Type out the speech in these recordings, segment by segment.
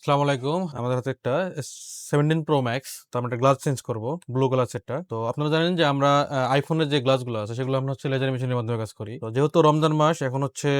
আসসালামু আলাইকুম। আমাদের হাতে একটা 17 প্রো ম্যাক্স। তো আমরা একটা গ্লাস চেঞ্জ করব, ব্লু কালার সেটটা। তো আপনারা জানেন যে আমরা আইফোনের যে গ্লাসগুলো আছে সেগুলো আমরা হচ্ছে লেজার মেশিনের মাধ্যমে কাজ করি। তো যেহেতু রমজান মাস এখন হচ্ছে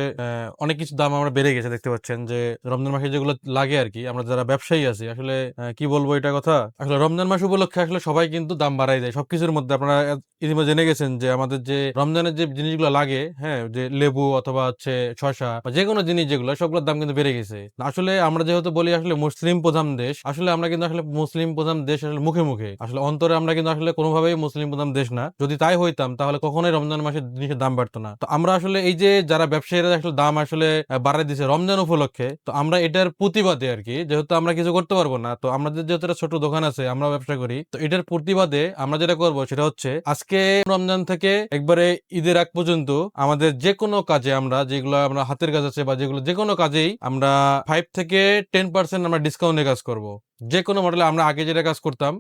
অনেক কিছু দাম আমরা বেড়ে গেছে, দেখতে পাচ্ছেন যে রমজান মাসে যেগুলো লাগে আর কি, আমরা যারা ব্যবসায়ী আছি আসলে কি বলবো এটা কথা, আসলে রমজান মাস উপলক্ষে আসলে সবাই কিন্তু দাম বাড়াই দেয় সবকিছুর মধ্যে। আপনারা ইতিমধ্যে জেনে গেছেন যে আমাদের যে রমজানের যে জিনিসগুলো লাগে, হ্যাঁ, যে লেবু অথবা হচ্ছে শসা বা যে কোনো জিনিস যেগুলো সবগুলোর দাম কিন্তু বেড়ে গেছে। আসলে আমরা যেহেতু বলি আসলে মুসলিম প্রধান দেশ, আসলে আমরা কিন্তু আসলে মুসলিম প্রধান দেশ আসলে মুখে মুখে, আসলে অন্তরে আমরা কিন্তু আসলে কোনোভাবেই মুসলিম প্রধান দেশ না। যদি তাই হইতাম তাহলে কখনোই রমজান মাসে জিনিসের দাম বাড়তো না। তো আমরা আসলে এই যে যারা ব্যবসায়ীরা আসলে দাম আসলে বাড়াই দিছে রমজান উপলক্ষে, তো আমরা এটার প্রতিবাদে আর কি, যেহেতু আমরা কিছু করতে পারবো না, তো আমাদের যেহেতু একটা ছোট দোকান আছে, আমরা ব্যবসা করি, তো এটার প্রতিবাদে আমরা যেটা করবো সেটা হচ্ছে আজকে রমজান থেকে একবারে ঈদের আগ পর্যন্ত আমাদের যে কোনো কাজে, আমরা যেগুলো আমরা হাতের কাজ আছে বা যেগুলো যে কোনো কাজেই আমরা 5 থেকে 10% আমরা ডিসকাউন্টে কাজ করব। যে কোনো মডেলে আমরা আগে যেটা কাজ করতাম,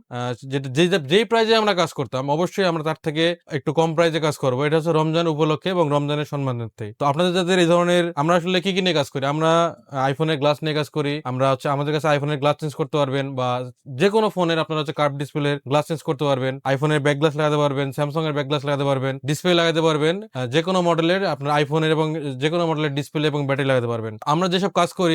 যেই প্রাইজে আমরা কাজ করতাম, অবশ্যই আমরা তার থেকে একটু কম প্রাইজে কাজ করব। এটা হচ্ছে রমজান উপলক্ষে এবং রমজানের সম্মানার্থে। তো আপনাদের যাদের এই ধরনের, আমরা আসলে কি কি নিয়ে কাজ করি, আমরা আইফোনের গ্লাস নিয়ে কাজ করি। আমরা হচ্ছে আমাদের কাছে আইফোনের গ্লাস চেঞ্জ করতে পারবেন, বা যে কোনো ফোনের আপনারা হচ্ছে কার্ভ ডিসপ্লে গ্লাস চেঞ্জ করতে পারবেন, আইফোনের ব্যাক গ্লাস লাগাতে পারবেন, স্যামসাং এর ব্যাক গ্লাস লাগাতে পারবেন, ডিসপ্লে লাগাতে পারবেন, যে কোনো মডেলের আপনার আইফোনের এবং যে কোনো মডেলের ডিসপ্লে এবং ব্যাটারি লাগাতে পারবেন। আমরা যেসব কাজ করি,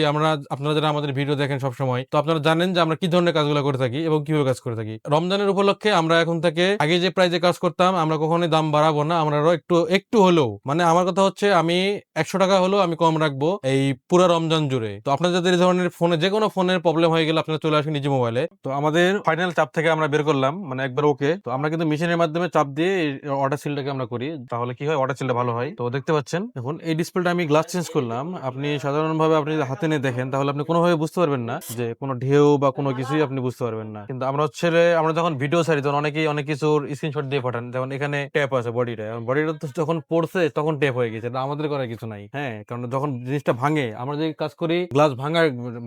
আপনারা যারা আমাদের ভিডিও দেখেন সব সময়, তো আপনারা জানেন যে আমরা কি ধরনের কাজগুলো করে থাকি এবং কিভাবে কাজ করে থাকি। রমজানের উপলক্ষে আমরা এখন থেকে আগে যে প্রাইজে কাজ করতাম আমরা কখনোই দাম বাড়াবো না। আমরা একটু একটু হলেও, মানে আমার কথা হচ্ছে আমি 100 টাকা হলেও আমি কম রাখবো এই পুরো রমজান জুড়ে। তো আপনাদের যাদের এই ধরনের ফোনে যে কোনো ফোনের প্রবলেম হয়ে গেলে আপনারা চলে আসেন নিজে মোবাইলে। তো আমাদের ফাইনাল চাপ থেকে আমরা বের করলাম, মানে একবার ওকে। তো আমরা কিন্তু মেশিনের মাধ্যমে চাপ দিয়ে ওয়াটার সিলটাকে আমরা করি, তাহলে কি হয়, ওয়াটার সিলটা ভালো হয়। তো দেখতে পাচ্ছেন এখন এই ডিসপ্লেটা আমি গ্লাস চেঞ্জ করলাম। আপনি সাধারণভাবে আপনি যদি হাতে নিয়ে দেখেন তাহলে আপনি কোনোভাবে বুঝতে পারবেন না যে কোনো ঢেউ বা কোনো কিছুই আপনি বুঝতে পারবেন না। কিন্তু আমরা হচ্ছে আমরা যখন ভিডিও ছাড়ি তখন অনেকেই অনেক কিছুর স্ক্রিনশট দিয়ে পাঠান, যেমন এখানে ট্যাপ আছে বডিটা, বডিটা তো যখন পড়ছে তখন ট্যাপ হয়ে গেছে, এটা আমাদের করার কিছু নাই। হ্যাঁ, কারণ যখন জিনিসটা ভাঙে, আমরা যে কাজ করি গ্লাস ভাঙা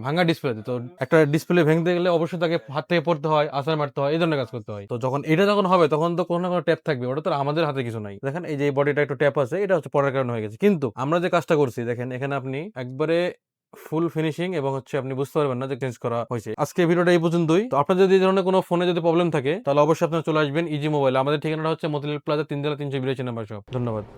ভাঙা ডিসপ্লে, তো একটা ডিসপ্লে ভেঙতে গেলে অবশ্যই তাকে হাত থেকে পড়তে হয়, আসার মারতে হয়, এই ধরনের কাজ করতে হয়। তো যখন এটা যখন হবে তখন তো কোনো না কোনো ট্যাপ থাকবে, ওটা তো আমাদের হাতে কিছু নাই। দেখেন এই যে বডিটা একটু ট্যাপ আছে, এটা হচ্ছে পড়ার কারণে হয়ে গেছে। কিন্তু আমরা যে কাজটা করছি দেখেন, এখানে আপনি একবারে ফুল ফিনিশিং এবং হচ্ছে আপনি বুঝতে পারবেন না যে চেঞ্জ করা হয়েছে। আজকে ভিডিওটা এই পর্যন্তই। তো আপনার যদি এই ধরনের কোনো ফোনে যদি প্রবলেম থাকে তাহলে অবশ্যই আপনারা চলে আসবেন ইজি মোবাইল। আমাদের ঠিকানাটা হচ্ছে মতিলাল প্লাজা 3 তলা 382 নাম্বার শপ। ধন্যবাদ।